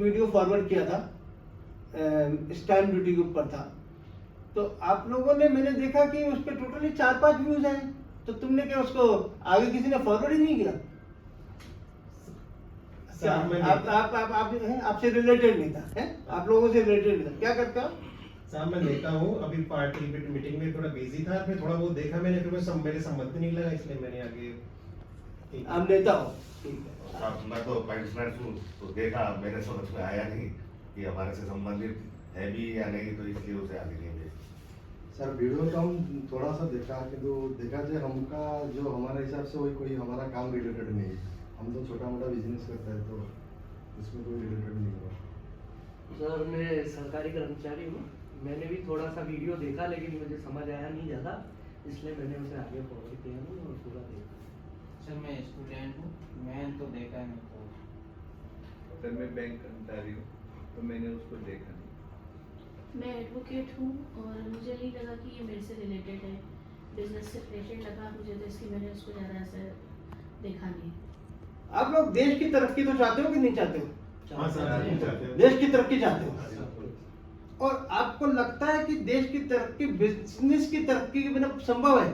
Video forward किया था, stamp duty के ऊपर था, तो आप लोगों ने, मैंने देखा कि उस पर टोटली 4-5 व्यूज हैं, तो तुमने क्या उसको आगे किसी ने फॉरवर्ड ही नहीं किया? आपसे रिलेटेड नहीं था है? आप लोगों से रिलेटेड नहीं था, क्या करते हो? साहब मैं देखता हूँ, अभी पार्टी मीटिंग में थोड़ा बिजी था, फिर थोड़ा बहुत देखा मैंने, फिर मेरे समझ में नहीं लगा, इसलिए मैंने आगे। आप नेता हो, ठीक है। साहब मैं तो पेंशनर हूँ, तो देखा मेरे समझ में आया नहीं कि हमारे से संबंधित है भी या नहीं, तो इसलिए उसे आगे नहीं भेजा। सर वीडियो तो हम थोड़ा सा देखा, किंतु देखा जाए हमका जो हमारे हिसाब से वही कोई हमारा काम रिलेटेड नहीं है। हम तो छोटा मोटा बिजनेस करते हैं, तो इसमें कोई रिलेटेड नहीं हुआ। सर मैं सरकारी कर्मचारी हूँ, मैंने भी थोड़ा सा वीडियो देखा, लेकिन मुझे समझ आया नहीं ज़्यादा, इसलिए मैंने उसे आगे फॉरवर्ड किया नहीं और पूरा देखा। सर मैं स्टूडेंट हूँ, मैं तो देखा नहीं। तो सर मैं बैंक कर्मचारी हूँ, तो मैंने उसको देखा नहीं। मैं एडवोकेट हूँ और मुझे नहीं लगा कि ये मेरे से रिलेटेड है, बिजनेस से रिलेटेड लगा मुझे, तो इसलिए मैंने उसको ज़्यादा ऐसा देखा नहीं। आप लोग देश की तरक्की तो चाहते हो कि नहीं चाहते हो? हाँ सर, देश की तरक्की चाहते हो, और आपको लगता है कि देश की तरक्की बिजनेस की तरक्की के बिना संभव है?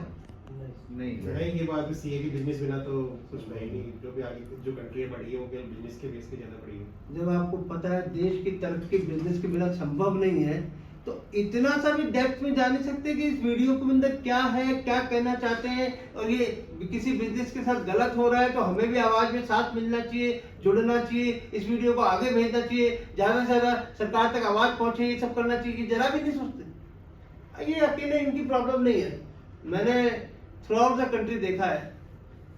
नहीं ये बात सीए की बिजनेस बिना तो कुछ है ही नहीं। जो भी आगे जो कंट्री है बढ़ी है, वो केवल बिजनेस के बेस पे ज्यादा बढ़ी है। जब आपको पता है देश की तरक्की बिजनेस के बिना संभव नहीं है, तो इतना सा भी डेप्थ में जा नहीं सकते कि इस वीडियो के अंदर क्या है, क्या कहना चाहते हैं, और ये किसी बिजनेस के साथ गलत हो रहा है तो हमें भी आवाज में साथ मिलना चाहिए, जुड़ना चाहिए, इस वीडियो को आगे भेजना चाहिए, ज्यादा से ज्यादा सरकार तक आवाज पहुंचे, ये सब करना चाहिए, कि जरा भी नहीं सोचते। ये अकेले इनकी प्रॉब्लम नहीं है, मैंने थ्रू आउट द कंट्री देखा है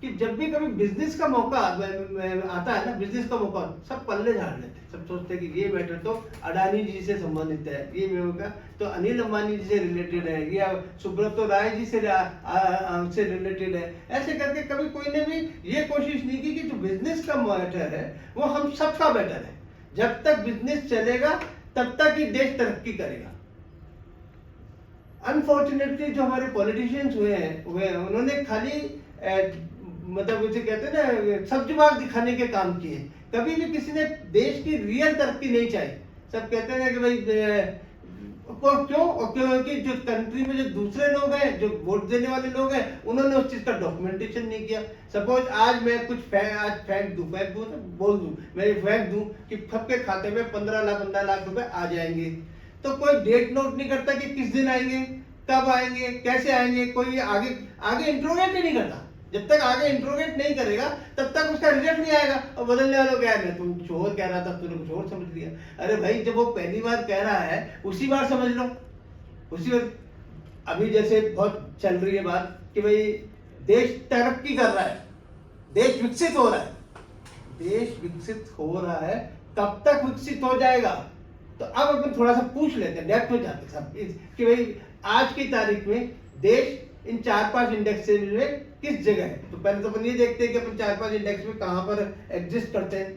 कि जब भी कभी बिजनेस का मौका आता है ना, बिजनेस का मौका, सब पल्ले झाड़ लेते हैं, सब सोचते हैं कि ये मैटर तो अडानी जी से संबंधित है, ये मैटर तो अनिल अंबानी जी से रिलेटेड है, या सुब्रतो राय जी से रिलेटेड है। ऐसे करके कभी कोई ने भी ये कोशिश नहीं की कि जो बिजनेस का मैटर है वो हम सबका मैटर है। जब तक बिजनेस चलेगा तब तक ही देश तरक्की करेगा। अनफॉर्चुनेटली जो हमारे पॉलिटिशियंस हुए हैं उन्होंने खाली मतलब उसे कहते हैं ना, सब्जी बाग दिखाने के काम किए, कभी भी किसी ने देश की रियल तरक्की नहीं चाहिए। सब कहते हैं कि भाई क्योंकि जो कंट्री में जो दूसरे लोग हैं, जो वोट देने वाले लोग हैं, उन्होंने उस चीज का डॉक्यूमेंटेशन नहीं किया। सपोज आज मैं कुछ फैक्ट दूं बोल दूं, मैं फैक्ट दूं कि सबके खाते में 15 लाख रुपए आ जाएंगे, तो कोई डेट नोट नहीं करता कि किस दिन आएंगे, कब आएंगे, कैसे आएंगे, कोई आगे इंट्रोगेट ही नहीं करता। जब तक आगे इंट्रोगेट नहीं करेगा तब तक उसका रिजल्ट नहीं आएगा। और बदलने वालों क्या है, तुम कुछ और कह रहा था, तूने कुछ और समझ लिया। अरे भाई, जब वो पहली बार कह रहा है उसी बार समझ लो, उसी बार। अभी जैसे बहुत चल रही है बात कि भाई देश तरक्की कर रहा है, देश विकसित हो रहा है। देश विकसित हो रहा है, कब तक विकसित हो जाएगा? तो अब अपन थोड़ा सा पूछ लेते हैं, डेप्थ में जाते सब कि भाई आज की तारीख में देश इन 4-5 इंडेक्स में किस जगह है। तो पहले तो अपन ये देखते हैं कि अपन 4-5 इंडेक्स में कहां पर एग्जिस्ट करते हैं,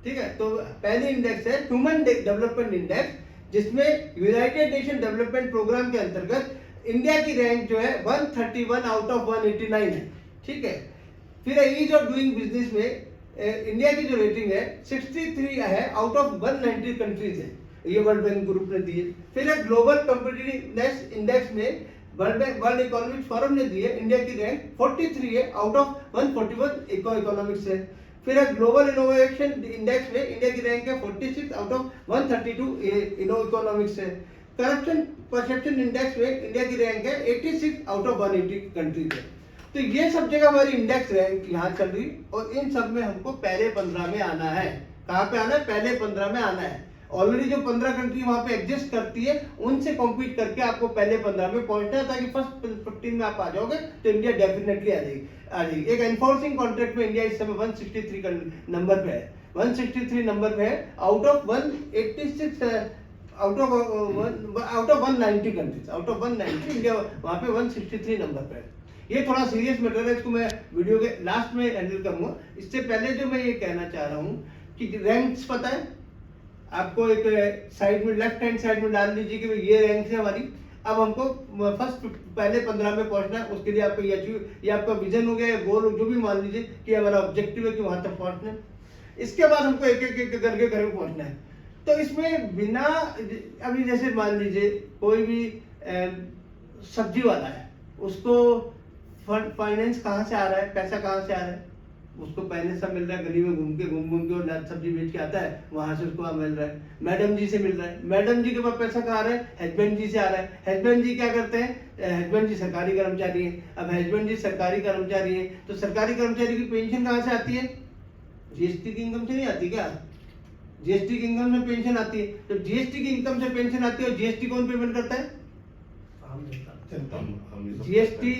ठीक है। तो पहली इंडेक्स है ह्यूमन डेवलपमेंट इंडेक्स, जिसमें यूनाइटेड नेशन डेवलपमेंट प्रोग्राम के अंतर्गत इंडिया की रैंक जो है 131 आउट ऑफ 189 है, ठीक है। फिर ईज ऑफ डूइंग बिजनेस में इंडिया की जो रेटिंग है 63 है आउट ऑफ 190 कंट्रीज है, ये वर्ल्ड बैंक ग्रुप ने दी है। फिर है ग्लोबल कॉम्पिटिटिवनेस इंडेक्स में वर्ल्ड इकोनॉमिक फोरम ने दी है, इंडिया की रैंक 43 है आउट ऑफ 141 इकोनॉमिक्स है। फिर है ग्लोबल इनोवेशन इंडेक्स में इंडिया की रैंक है 46 आउट ऑफ 132 इकोनॉमिक्स है। करप्शन परसेप्शन इंडेक्स में इंडिया की रैंक है 86 आउट ऑफ 180 कंट्रीज है। तो ये सब जगह हमारी इंडेक्स रैंक यहाँ चल रही, और इन सब में हमको पहले 15 में आना है। कहाँ पे आना है? पहले 15 में आना है। ऑलरेडी जो 15 कंट्री वहां पे एग्जिस्ट करती है, उनसे कॉम्पीट करके आपको पहले 15 में पहुंचना है, ताकि फर्स्ट 15 में आप आ जाओगे तो इंडिया डेफिनेटली आ जाएगी। एक एनफोर्सिंग कॉन्ट्रैक्ट में इंडिया इस समय 163 नंबर पे है, 163 नंबर पे है out of 186 out of 190 countries, out of 190 India वहां पे 163 नंबर पे है। ये थोड़ा सीरियस मैटर है, इसको मैं वीडियो के लास्ट में हैंडल करूंगा। इससे पहले जो मैं ये कहना चाह रहा हूँ कि रैंक्स पता है आपको, एक साइड में लेफ्ट हैंड साइड में डाल लीजिए कि ये रैंक है हमारी। अब हमको फर्स्ट पहले 15 में पहुंचना है, उसके लिए आपको ये आपका विजन हो गया, गोल जो भी मान लीजिए कि हमारा ऑब्जेक्टिव है कि वहां तक पहुंचना है। इसके बाद हमको एक एक करके घर में पहुंचना है। तो इसमें बिना, अभी जैसे मान लीजिए कोई भी सब्जी वाला है, उसको फाइनेंस कहाँ से आ रहा है, पैसा कहाँ से आ रहा है, उसको पहले सब मिल रहा है, गली में घूम के और सब्जी बेच के आता है, वहां से उसको मिल रहा है, मैडम जी से मिल रहा है। मैडम जी के पास पैसा कहाँ आ रहा है, हस्बैंड जी से आ रहा है। हस्बैंड जी क्या करते हैं, हस्बैंड जी सरकारी कर्मचारी है। अब हस्बैंड जी सरकारी कर्मचारी है तो सरकारी कर्मचारी की पेंशन कहाँ से आती है, जीएसटी की इनकम से नहीं आती क्या, जीएसटी की इनकम से पेंशन आती है। तो जीएसटी की इनकम से पेंशन आती है और जीएसटी कौन पेमेंट करता है, जीएसटी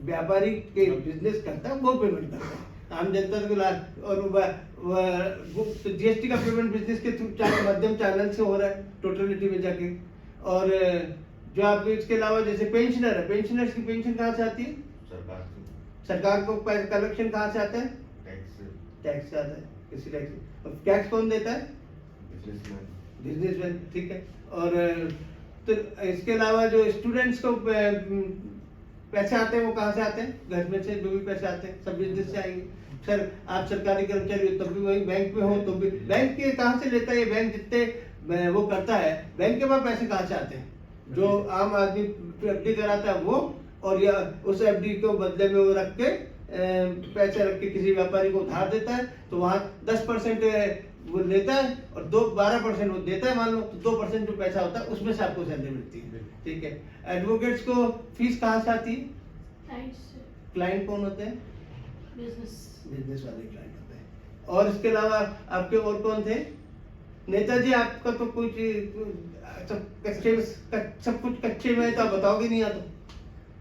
व्यापारी के बिजनेस करता है वो पेमेंट करता है, आम जनता को लाभ। और तो जीएसटी का पेमेंट बिजनेस के थ्रू मध्यम चैनल से हो रहा है टोटलिटी में जाके। और जो आपको इसके अलावा जैसे पेंशनर है, पेंशनर्स की पेंशन कहाँ से आती है, सरकार को कलेक्शन कहाँ से आता है, टैक्स से आता है, किसी टैक्स। और टैक्स कौन देता है, बिजनेसमैन, ठीक है। और तो इसके अलावा जो स्टूडेंट्स को पैसे आते हैं वो कहाँ से आते हैं, घर में से जो भी पैसे आते हैं सब बिजनेस से आएंगे। सर आप सरकारी कर्मचारी हो तब भी वही बैंक में हो तो भी बैंक के कहाँ से लेता है, ये बैंक जितने वो करता है, बैंक के पास पैसे कहाँ से आते हैं, जो आम आदमी एफडी कराता है वो, और या उस एफडी को बदले में वो रख के पैसे रख के किसी व्यापारी को उधार देता है, तो वहाँ 10% वो लेता है और 12% वो देता है, मान लो तो 2% जो पैसा होता है उसमें से आपको सैलरी मिलती है, ठीक है। एडवोकेट्स को फीस कहाँ से आती है, क्लाइंट कौन होते हैं, बिजनेस वाले क्लाइंट होते हैं। और इसके अलावा आपके और कौन थे, नेताजी आपका तो कुछ सब कुछ कच्चे में तो आप बताओगे नहीं, या तो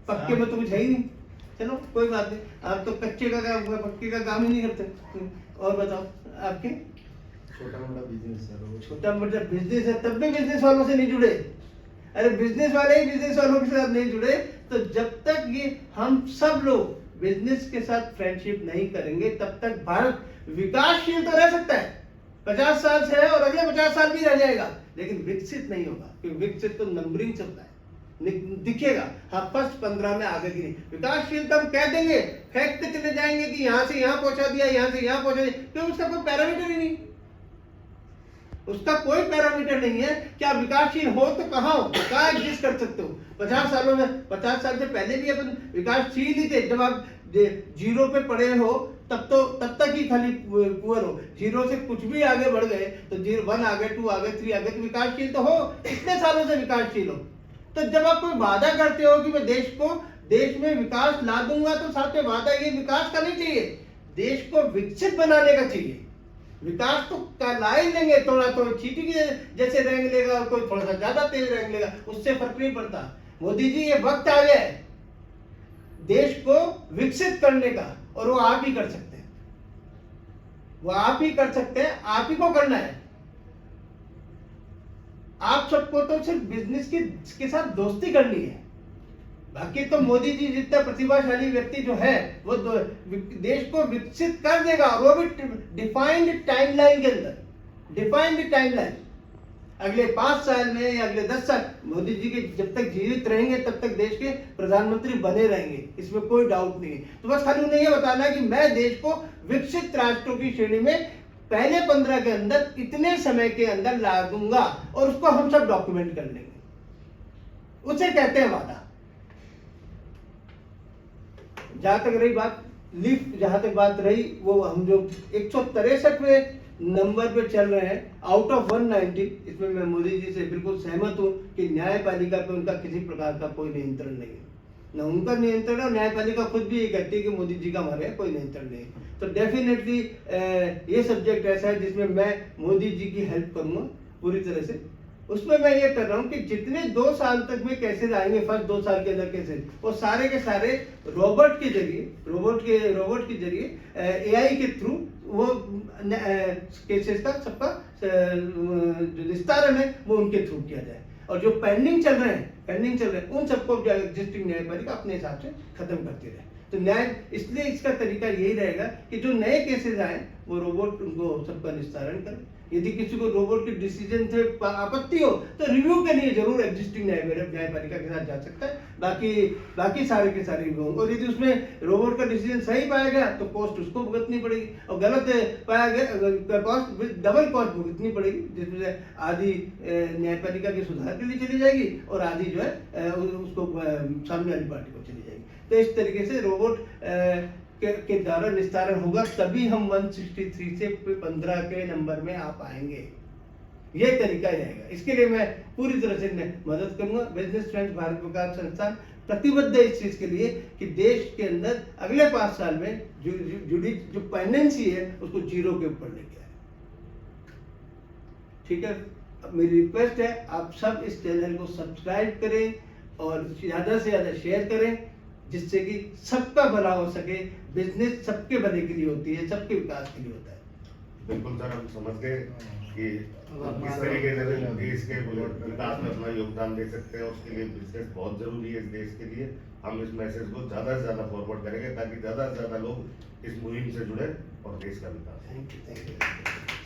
पक्के में तो कुछ है ही नहीं। चलो कोई बात नहीं, आप तो कच्चे का काम पक्के का काम ही नहीं करते। और बताओ आपके, छोटा मोटा बिजनेस है, छोटा मोटा बिजनेस है तब भी बिजनेस वालों से नहीं जुड़े। अरे बिजनेस वाले ही बिजनेस वालों के साथ नहीं जुड़े तो जब तक ये हम सब लोग बिजनेस के साथ फ्रेंडशिप नहीं करेंगे तब तक भारत विकासशील तो रह सकता है, 50 साल से है और अगले 50 साल भी रह जाएगा, लेकिन विकसित नहीं होगा, क्योंकि विकसित तो नंबरिंग चलता है, दिखेगा। हाँ फर्स्ट 15 में आगे की नहीं। विकासशील तो हम कह देंगे, फेंकते चले जाएंगे कि यहाँ से यहाँ पहुंचा दिया, यहाँ से यहाँ पहुंचा दिया, क्योंकि उसका कोई पैरामीटर ही नहीं, उसका कोई पैरामीटर नहीं है। क्या विकासशील हो तो कहाँ हो, कहाँ एग्जिस्ट कर सकते हो। 50 सालों में, 50 साल से पहले भी अपन विकासशील ही थे। जब आप जीरो पे पड़े हो तब तक ही खाली पुअर हो, जीरो से कुछ भी आगे बढ़ गए तो 1 आ गए, 2 आ गए, 3 आ गए, तो विकासशील तो हो, इतने सालों से विकासशील हो। तो जब आप कोई वादा करते हो कि मैं देश में विकास ला दूंगा, तो साथ में वादा ये विकास का नहीं चाहिए, देश को विकसित बनाने का चाहिए। विकास तो ला ही लेंगे, थोड़ा तो चीटी की जैसे रैंक लेगा, कोई थोड़ा सा ज्यादा तेज रैंक लेगा, उससे फर्क नहीं पड़ता। मोदी जी ये वक्त आ गया है देश को विकसित करने का, और वो आप ही कर सकते हैं, वो आप ही कर सकते हैं, आप ही को करना है। आप सबको तो सिर्फ बिजनेस के साथ दोस्ती करनी है, बाकी तो मोदी जी जितना प्रतिभाशाली व्यक्ति जो है वो देश को विकसित कर देगा, वो भी डिफाइंड टाइमलाइन के अंदर, डिफाइंड टाइमलाइन। अगले 5 साल में या अगले 10 साल मोदी जी के जब तक जीवित रहेंगे तब तक देश के प्रधानमंत्री बने रहेंगे, इसमें कोई डाउट नहीं है। तो बस खाली उन्हें यह बताना है कि मैं देश को विकसित राष्ट्रों की श्रेणी में पहले 15 के अंदर इतने समय के अंदर ला दूंगा, और उसको हम सब डॉक्यूमेंट कर लेंगे, उसे कहते हैं वादा। जहां तक रही बात लिफ्ट, जहां तक बात रही वो हम जो 163वें नंबर पे चल रहे हैं आउट ऑफ 190, इसमें मैं मोदी जी से बिल्कुल सहमत हूं कि न्यायपालिका पे उनका किसी प्रकार का कोई नियंत्रण नहीं है, ना उनका नियंत्रण है, न्यायपालिका खुद भी ये कहती है कि मोदी जी का हमारे कोई नियंत्रण नहीं है। तो डेफिनेटली ये सब्जेक्ट ऐसा है जिसमें मैं मोदी जी की हेल्प करूंगा पूरी तरह से। उसमें मैं ये कर रहा हूँ कि जितने 2 साल तक में केसेस आएंगे, फर्स्ट 2 साल के अंदर केसेस, वो सारे के सारे रोबोट के जरिए एआई के थ्रू वो केसेस का सबका जो निस्तारण है वो उनके थ्रू किया जाए, और जो पेंडिंग चल रहे हैं उन सबको एग्जिस्टिंग न्यायपालिका अपने हिसाब से खत्म करती रहे। तो न्याय, इसलिए इसका तरीका यही रहेगा कि जो नए केसेस आए वो रोबोट उनको सबका निस्तारण करे। यदि किसी को रोबोट के डिसीजन से आपत्ति हो तो रिव्यू के लिए जरूर एग्जिस्टिंग न्यायपालिका के साथ जा सकता है। बाकी बाकी सारे के सारे भी होंगे। और यदि उसमें रोबोट का डिसीजन सही पाया गया तो कॉस्ट उसको भुगतनी पड़ेगी, और गलत पाया गया कॉस्ट डबल कॉस्ट भुगतनी पड़ेगी, जिसमें से आधी न्यायपालिका के सुधार के लिए चली जाएगी और आधी जो है उसको सामने वाली पार्टी को चली जाएगी। तो इस तरीके से रोबोट के द्वारा निस्तारण होगा, तभी हम 163 से 15 के नंबर में आ पाएंगे। ये तरीका रहेगा। इसके लिए मैं पूरी तरह से मदद करूंगा। बिजनेस फ्रेंड्स भारत विकास संस्थान प्रतिबद्ध है इस चीज के लिए कि देश के अंदर अगले 5 साल में जो फाइनेंसी है उसको जीरो के ऊपर लेके आए। ठीक है, अब मेरी रिक्वेस्ट है आप सब इस चैनल को सब्सक्राइब करें और ज्यादा से ज्यादा शेयर करें, जिससे कि सबका भला हो सके। बिजनेस सबके भले के लिए होती है, सबके विकास के लिए होता है। बिल्कुल सर, हम समझ गए कि किस तरीके से देश के विकास में अपना योगदान दे सकते हैं। उसके लिए बिजनेस बहुत जरूरी है इस देश के लिए। हम इस मैसेज को ज्यादा से ज्यादा फॉरवर्ड करेंगे ताकि ज्यादा से ज्यादा लोग इस मुहिम से जुड़े और देश का विकास हो। Thank you.